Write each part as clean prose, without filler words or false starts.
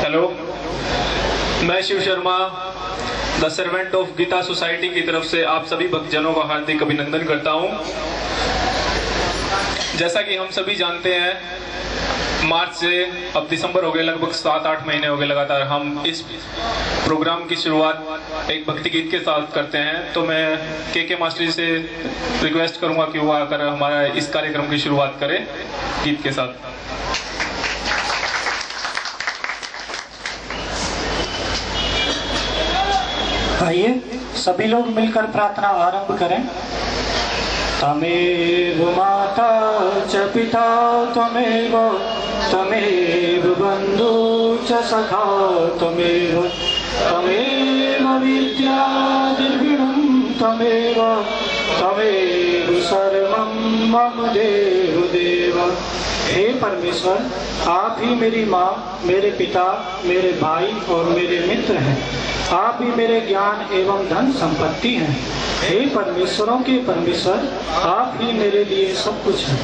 Hello, मैं Shiv Sharma the servant of Gita society की तरफ से आप सभी भक्तजनों का हार्दिक अभिनंदन करता हूं। जैसा कि हम सभी जानते हैं, मार्च से अब दिसंबर हो गए, लगभग 7-8 महीने हो गए लगातार हम इस प्रोग्राम की शुरुआत एक भक्ति गीत के साथ करते हैं। तो मैं के मास्टर जी से रिक्वेस्ट करूंगा कि वो आकर हमारा इस कार्यक्रम की शुरुआत करें गीत के साथ। आइए सभी लोग मिलकर प्रार्थना आरंभ करें। तमेव माता च पिता त्वमेव बंधु च सखा त्वमेव विद्या निर्गुणं त्वमेव सर्वं मम देव। हे परमेश्वर, आप ही मेरी माँ, मेरे पिता, मेरे भाई और मेरे मित्र हैं। आप ही मेरे ज्ञान एवं धन संपत्ति हैं। हे परमेश्वरों के परमेश्वर, आप ही मेरे लिए सब कुछ हैं।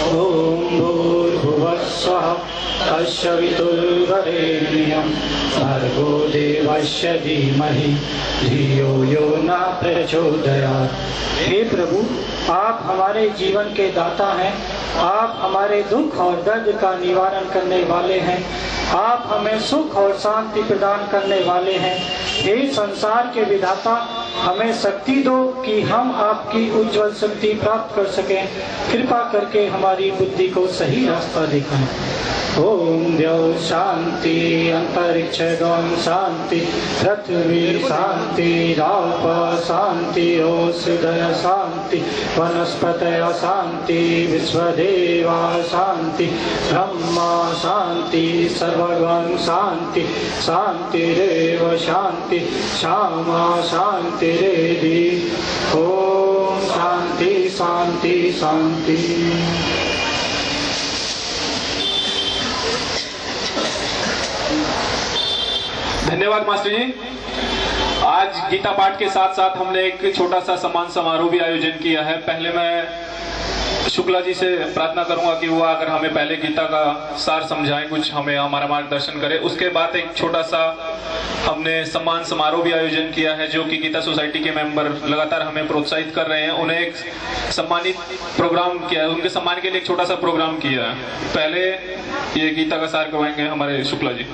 ओम भूर्भुवः स्वः तत्सवितुर्वरेण्यं भर्गो देवस्य धीमहि धियो यो न प्रचोदयात्। हे प्रभु, आप हमारे जीवन के दाता हैं। आप हमारे दुख और दर्द का निवारण करने वाले हैं। आप हमें सुख और शांति प्रदान करने वाले हैं। हे संसार के विधाता, हमें शक्ति दो कि हम आपकी उज्जवल शक्ति प्राप्त कर सकें। कृपा करके हमारी बुद्धि को सही रास्ता दिखाएं। ओम द्यौ शांति, अंतरिक्ष गम शांति, पृथ्वी शांति, राप शांति, औषधय शांति, वनस्पतय शांति, विश्वदेवा शांति, ब्रह्मा शांति, सर्वगण शांति, शांतिरेव शांति, श्यामा शांतिरेधि। ओम शांति शांति शांति। धन्यवाद मास्टर जी। आज गीता पाठ के साथ साथ हमने एक छोटा सा सम्मान समारोह भी आयोजन किया है। पहले मैं शुक्ला जी से प्रार्थना करूंगा कि वो आकर हमें पहले गीता का सार समझाएं, कुछ हमें हमारा मार्गदर्शन करें। उसके बाद एक छोटा सा हमने सम्मान समारोह भी आयोजन किया है, जो कि गीता सोसाइटी के मेंबर लगातार हमें प्रोत्साहित कर रहे हैं। उन्हें एक सम्मानित प्रोग्राम किया है, उनके सम्मान के लिए एक छोटा सा प्रोग्राम किया है। पहले ये गीता का सार करवाएंगे हमारे शुक्ला जी।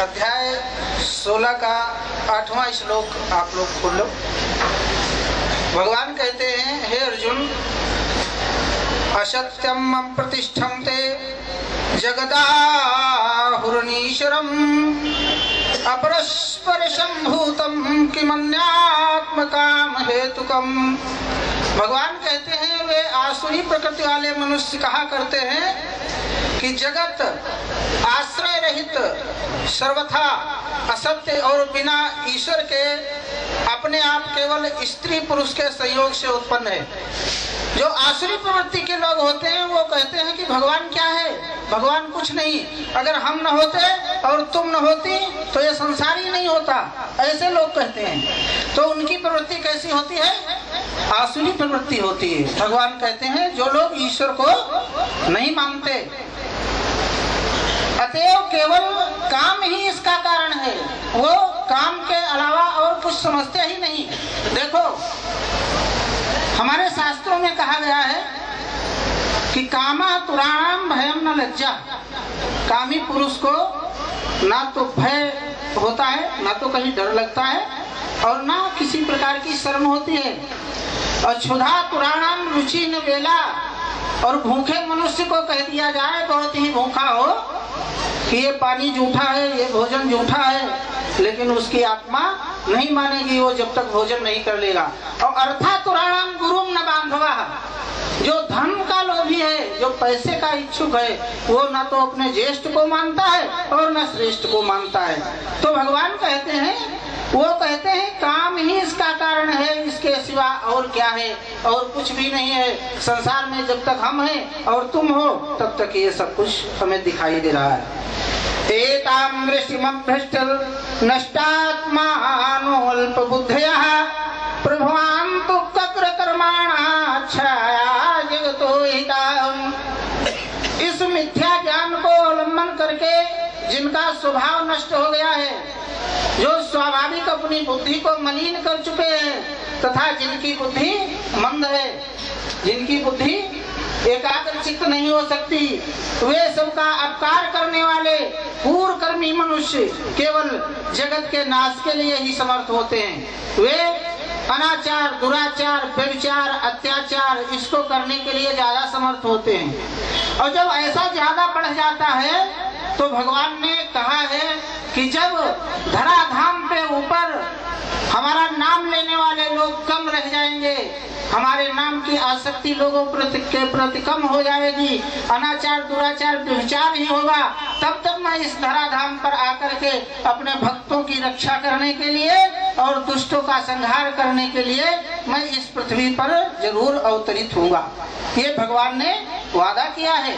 अध्याय 16 का 8वां श्लोक आप लोग खोल लो। भगवान कहते हैं, हे अर्जुन, असत्यम प्रतिष्ठन्ते जगदाहुरनीश्वरम अपरस्पर संभूतम किमन्यात्मकाम हेतुकम। भगवान कहते हैं, वे आसुरी प्रकृति वाले मनुष्य कहा करते हैं कि जगत आश्रय रहित, सर्वथा असत्य और बिना ईश्वर के अपने आप केवल स्त्री पुरुष के संयोग से उत्पन्न है। जो आसुरी प्रवृत्ति के लोग होते हैं वो कहते हैं कि भगवान क्या है, भगवान कुछ नहीं, अगर हम न होते और तुम न होती तो ये संसार ही नहीं होता, ऐसे लोग कहते हैं। तो उनकी प्रवृत्ति कैसी होती है? आसुरी प्रवृत्ति होती है। भगवान कहते हैं, जो लोग ईश्वर को नहीं मानते, अतएव केवल काम ही इसका कारण है, वो काम के अलावा और कुछ समझते ही नहीं। देखो, हमारे शास्त्रों में कहा गया है कि कामा तुराणाम भयम न लज्जा। कामी पुरुष को ना तो भय होता है, ना तो कहीं डर लगता है, और ना किसी प्रकार की शर्म होती है। और क्षुधा तुराणाम रुचि न बेला। और भूखे मनुष्य को कह दिया जाए, बहुत ही भूखा हो, कि ये पानी जूठा है, ये भोजन जूठा है, लेकिन उसकी आत्मा नहीं मानेगी वो जब तक भोजन नहीं कर लेगा। और अर्थात तुराणाम गुरुम न बांधवा। जो धन का लोभी है, जो पैसे का इच्छुक है, वो न तो अपने ज्येष्ठ को मानता है और न श्रेष्ठ को मानता है। तो भगवान कहते हैं, वो कहते हैं काम ही इसका कारण है, इसके सिवा और क्या है, और कुछ भी नहीं है। संसार में जब तक हम हैं और तुम हो, तब तक ये सब कुछ हमें दिखाई दे रहा है। एतां वृष्टिमभ्रष्ट नष्टात्मानोऽल्पबुद्धयः प्रभवान्तु कक्रकर्माणा छाया नष्ट हो गया है, जो स्वाभाविक अपनी बुद्धि को मलिन कर चुके हैं तथा जिनकी बुद्धि मंद है, जिनकी बुद्धि एकाग्र चित्त नहीं हो सकती, वे सबका अपकार करने वाले पूर्ण कर्मी मनुष्य केवल जगत के नाश के लिए ही समर्थ होते हैं। वे अनाचार, दुराचार, व्यभिचार, अत्याचार इसको करने के लिए ज्यादा समर्थ होते हैं। और जब ऐसा ज्यादा बढ़ जाता है तो भगवान ने कहा है कि जब धराधाम पे ऊपर हमारा नाम लेने वाले लोग कम रह जाएंगे, हमारे नाम की आसक्ति लोगों के प्रति कम हो जाएगी, अनाचार, दुराचार, व्यभिचार ही होगा, तब तक मैं इस धराधाम पर आकर के अपने भक्तों की रक्षा करने के लिए और दुष्टों का संहार करने के लिए मैं इस पृथ्वी पर जरूर अवतरित होऊंगा। ये भगवान ने वादा किया है।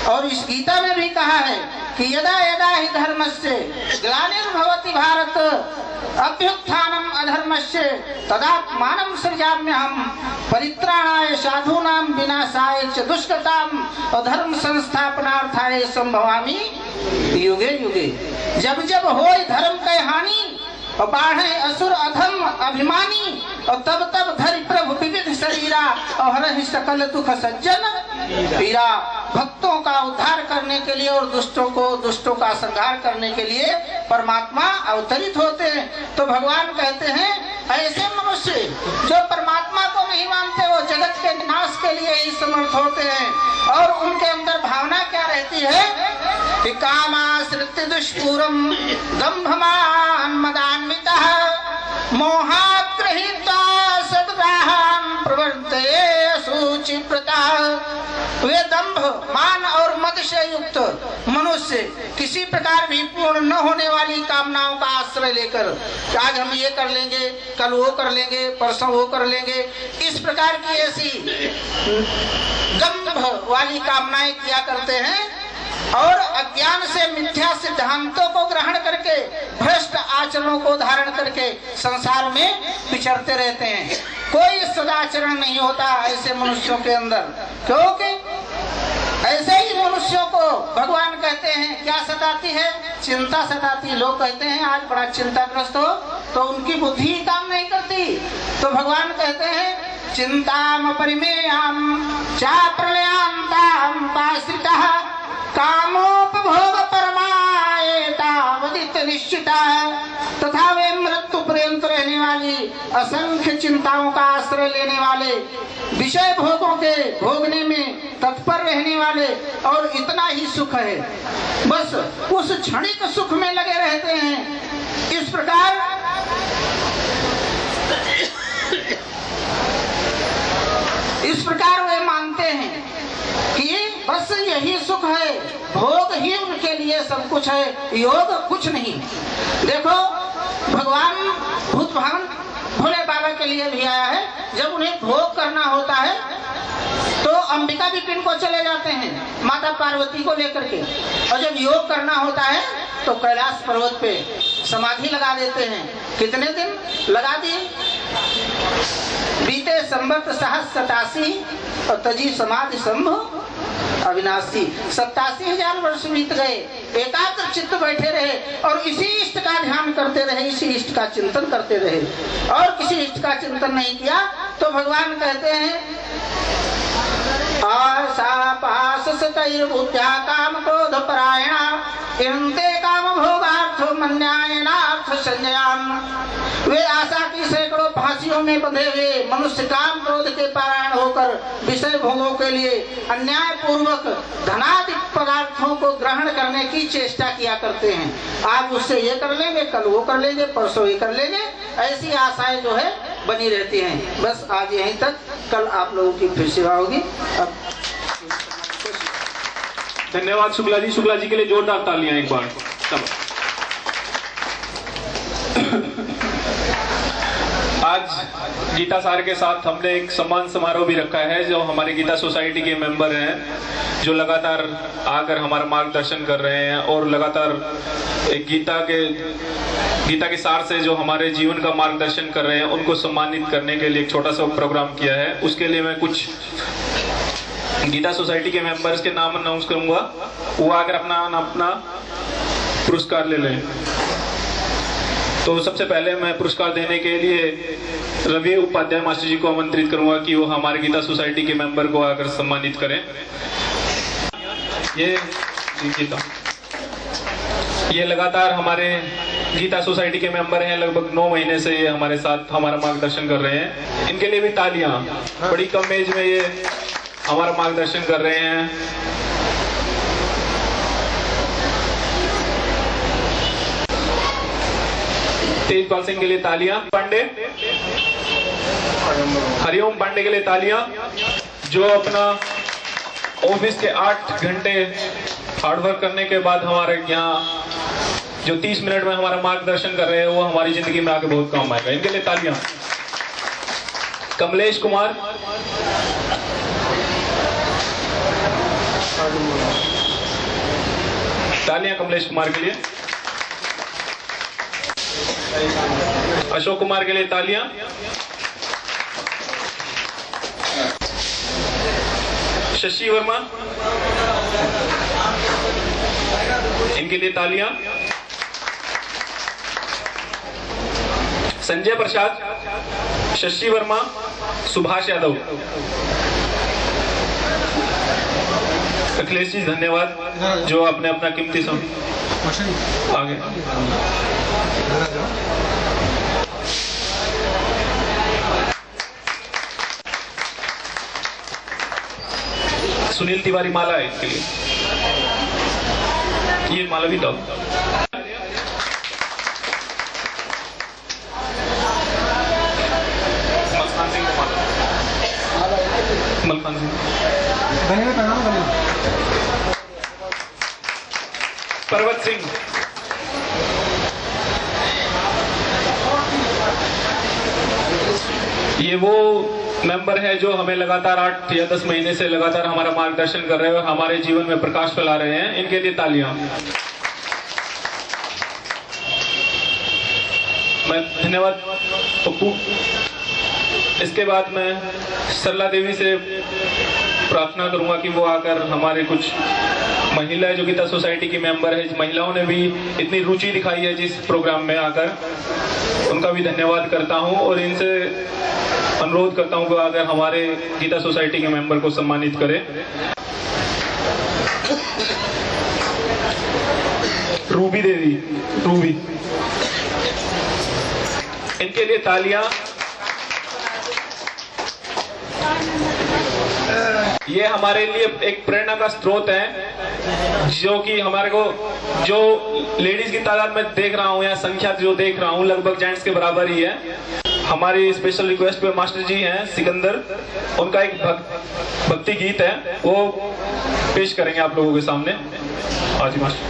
और इस गीता में भी कहा है कि यदा यदा हि धर्मस्य ग्लानिर्भवति भारत अभ्युत्थानम अधर्मस्य तदात्मानं सृजाम्यहम् परित्राणाय साधूनां विनाशाय च दुष्कृताम् अधर्म संस्थापनार्थाय संभवामि युगे युगे। जब जब होय धर्म के हानि और बाढ़े असुर अधम अभिमानी, और तब तब धरि प्रभु विविध शरीरा और हरहि सकल दुख सज्जन पीरा। भक्तों का उद्धार करने के लिए और दुष्टों का संहार करने के लिए परमात्मा अवतरित होते हैं। तो भगवान कहते हैं ऐसे मनुष्य जो परमात्मा को नहीं मानते, वो जगत के नाश के लिए ही समर्थ होते हैं। और उनके अंदर भावना क्या रहती है कि कामाश्रित्य दुष्पूरम दंभमान मदान्वितः मोहाग्रहिता सद्ग्राहं प्रवर्ते सूचिप्रता। वे दंभ, मान और मद से युक्त मनुष्य किसी प्रकार भी पूर्ण न होने वाली कामनाओं का आश्रय लेकर आज हम ये कर लेंगे, कल वो कर लेंगे, परसों वो कर लेंगे, इस प्रकार की ऐसी दंभ वाली कामनाएं किया करते हैं और अज्ञान से मिथ्या सिद्धांतों को ग्रहण करके भ्रष्ट आचरणों को धारण करके संसार में विचरते रहते हैं। कोई सदाचरण नहीं होता ऐसे मनुष्यों के अंदर, क्योंकि ऐसे ही मनुष्यों को भगवान कहते हैं क्या सताती है, चिंता सताती। लोग कहते हैं आज बड़ा चिंताग्रस्त हो, तो उनकी बुद्धि काम नहीं करती। तो भगवान कहते हैं चिंताम परिमेयाम चा प्रलयांताम पाश्रितः कामोपभोग परमायेतावदित निश्चिता। तथा वे मृत्यु पर्यंत रहने वाली असंख्य चिंताओं का आश्रय लेने वाले, विषय भोगों के भोगने में तत्पर रहने वाले, और इतना ही सुख है बस उस क्षणिक सुख में लगे रहते हैं। इस प्रकार वे मानते हैं कि बस यही सुख है, भोग ही उनके लिए सब कुछ है, योग कुछ नहीं। देखो भगवान भूत भान भोले बाबा के लिए भी आया है। जब उन्हें भोग करना होता है तो अंबिका विपिन को चले जाते हैं माता पार्वती को लेकर के, और जब योग करना होता है तो कैलाश पर्वत पे समाधि लगा देते हैं। कितने दिन लगा दिए? बीते संवत 87 और तजी समाधि संभव अविनाशी। 87,000 वर्ष बीत गए, एकाग्र चित्त बैठे रहे और इसी इष्ट का ध्यान करते रहे, इसी इष्ट का चिंतन करते रहे, और किसी इष्ट का चिंतन नहीं किया। तो भगवान कहते हैं आशा पास सतैर्बुद्ध्या काम क्रोध परायणा इहन्ते काम भोगार्थ मन्यायनार्थ संजयान। वे आशा की सैकड़ों फांसियों में बंधे हुए मनुष्य काम क्रोध के पारायण होकर विषय भोगों के लिए अन्याय पूर्वक धनादि पदार्थों को ग्रहण करने की चेष्टा किया करते हैं। आज उससे ये कर लेंगे, कल वो कर लेंगे, परसों ये कर लेंगे, ऐसी आशाएं जो है बनी रहती हैं। बस आज यहीं तक, कल आप लोगों की फिर सेवा होगी। अब धन्यवाद शुक्ला जी। शुक्ला जी के लिए जोरदार तालियां एक बार। आज गीता सार के साथ हमने एक सम्मान समारोह भी रखा है। जो हमारे गीता सोसाइटी के मेंबर हैं, जो लगातार आकर हमारा मार्गदर्शन कर रहे हैं और लगातार एक गीता के सार से जो हमारे जीवन का मार्गदर्शन कर रहे हैं, उनको सम्मानित करने के लिए एक छोटा सा प्रोग्राम किया है। उसके लिए मैं कुछ गीता सोसाइटी के मेंबर्स के नाम अनाउंस करूंगा। वो आकर अपना पुरस्कार ले लें। तो सबसे पहले मैं पुरस्कार देने के लिए रवि उपाध्याय मास्टर जी को आमंत्रित करूंगा कि वो हमारे गीता सोसाइटी के मेंबर को आकर सम्मानित करें। ये लगातार हमारे गीता सोसाइटी के मेंबर हैं, लगभग 9 महीने से ये हमारे साथ हमारा मार्गदर्शन कर रहे हैं। इनके लिए भी तालियां। बड़ी कम एज में ये हमारा मार्गदर्शन कर रहे हैं। तेजपाल सिंह के लिए तालियां। पांडे, हरिओम पांडे के लिए तालियां, जो अपना ऑफिस के 8 घंटे हार्डवर्क करने के बाद हमारे यहाँ जो 30 मिनट में हमारा मार्गदर्शन कर रहे हैं, वो हमारी जिंदगी में आके बहुत काम आएगा। इनके लिए तालियां। कमलेश कुमार, तालियां कमलेश कुमार के लिए। अशोक कुमार के लिए तालियां। शशि वर्मा, इनके लिए तालियां। संजय प्रसाद, शशि वर्मा, सुभाष यादव। अखिलेश जी धन्यवाद, जो आपने अपना कीमती समय आगे। सुनील तिवारी माला है इसके लिए, ये माला भी दो। मलखान सिंह, पर्वत सिंह, ये वो मेंबर है जो हमें लगातार 8 या 10 महीने से लगातार हमारा मार्गदर्शन कर रहे हैं और हमारे जीवन में प्रकाश फैला रहे हैं। इनके लिए तालियां। मैं धन्यवाद पप्पू। इसके बाद मैं सरला देवी से प्रार्थना करूंगा कि वो आकर हमारे कुछ महिलाएं जो गीता सोसाइटी की मेंबर है, महिलाओं ने भी इतनी रुचि दिखाई है जिस प्रोग्राम में आकर, उनका भी धन्यवाद करता हूं और इनसे अनुरोध करता हूं कि अगर हमारे गीता सोसाइटी के मेंबर को सम्मानित करें। रूबी देवी, रूबी, इनके लिए तालियां। ये हमारे लिए एक प्रेरणा का स्रोत है, जो कि हमारे को जो लेडीज की तादाद में देख रहा हूँ या संख्या जो देख रहा हूँ लगभग जेंट्स के बराबर ही है। हमारी स्पेशल रिक्वेस्ट पे मास्टर जी हैं सिकंदर, उनका एक भक्ति गीत है, वो पेश करेंगे आप लोगों के सामने। हाँ जी मास्टर।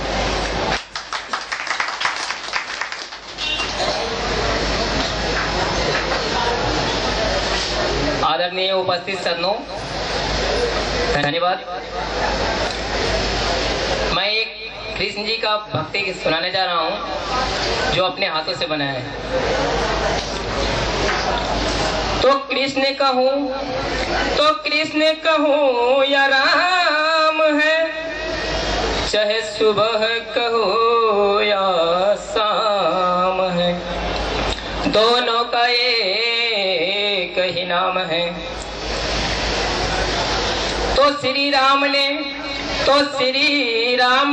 आदरणीय उपस्थित सदनों, धन्यवाद। मैं एक कृष्ण जी का भक्ति गीत सुनाने जा रहा हूँ जो अपने हाथों से बनाया है। तो कृष्ण कहूँ या राम है, चाहे सुबह कहो या शाम है, दोनों का एक ही नाम है। तो श्री राम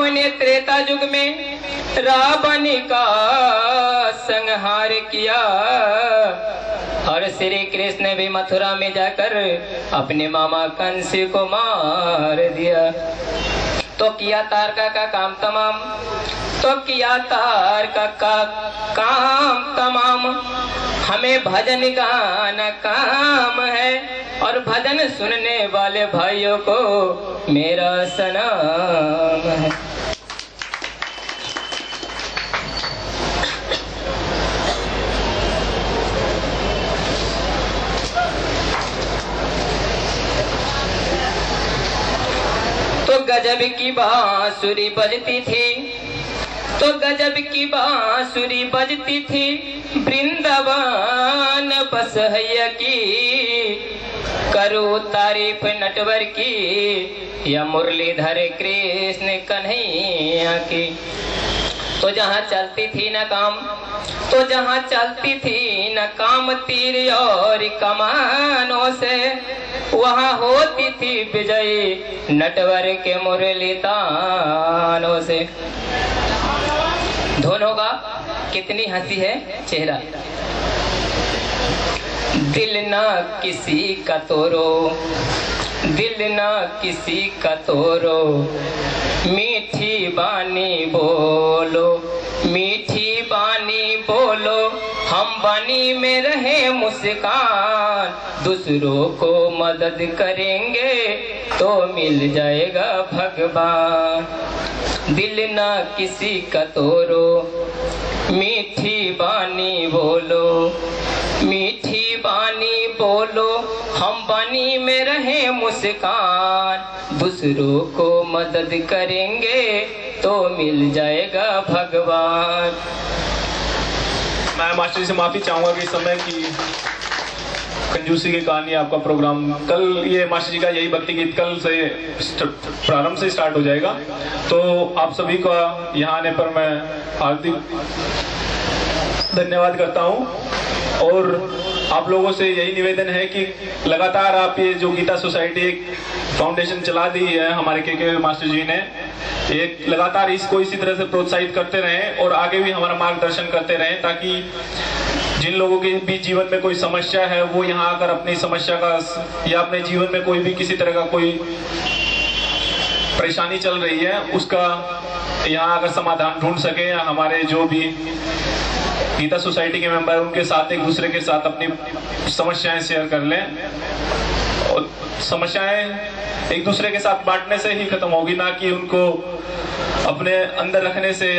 ने त्रेता युग में रावण का संहार किया और श्री कृष्ण भी मथुरा में जाकर अपने मामा कंस को मार दिया। तो किया तारका का काम तमाम, तो किया तारका का काम तमाम। हमें भजन गाना काम है और भजन सुनने वाले भाइयों को मेरा सलाम है। तो गजब की बांसुरी बजती थी, तो गजब की बांसुरी बजती थी, वृंदावन बसहैया की। करो तारीफ नटवर की या मुरलीधर कृष्ण कन्हैया की। तो जहाँ चलती थी न काम, तो जहाँ चलती थी न काम तीर और कमानों से, वहाँ होती थी विजय नटवर के मुरली तानों से। दोनों का कितनी हंसी है चेहरा। दिल ना किसी का तोरो, दिल ना किसी का तोरो, मीठी बानी बोलो, मीठी बानी बोलो, हम बानी में रहे मुस्कान, दूसरों को मदद करेंगे तो मिल जाएगा भगवान। दिल ना किसी का तोरो, मीठी बानी बोलो, मीठी बानी बोलो, हम बानी में रहे मुस्कान, दूसरों को मदद करेंगे तो मिल जाएगा भगवान। मैं मास्टर जी से माफी चाहूंगा कि इस समय की कंजूसी की कहानी आपका प्रोग्राम कल, ये मास्टर जी का यही भक्ति गीत कल से प्रारंभ से स्टार्ट हो जाएगा। तो आप सभी का यहाँ आने पर मैं हार्दिक धन्यवाद करता हूँ और आप लोगों से यही निवेदन है कि लगातार आप ये जो गीता सोसाइटी एक फाउंडेशन चला दी है हमारे के मास्टर जी ने, एक लगातार इसको इसी तरह से प्रोत्साहित करते रहें और आगे भी हमारा मार्गदर्शन करते रहें, ताकि जिन लोगों के भी जीवन में कोई समस्या है वो यहाँ आकर अपनी समस्या का या अपने जीवन में कोई भी किसी तरह का कोई परेशानी चल रही है उसका यहाँ आकर समाधान ढूंढ सके, या हमारे जो भी गीता सोसाइटी के मेंबर उनके साथ एक दूसरे के साथ अपनी समस्याएं शेयर कर लें। और समस्याएं एक दूसरे के साथ बांटने से ही खत्म होगी, ना कि उनको अपने अंदर रखने से।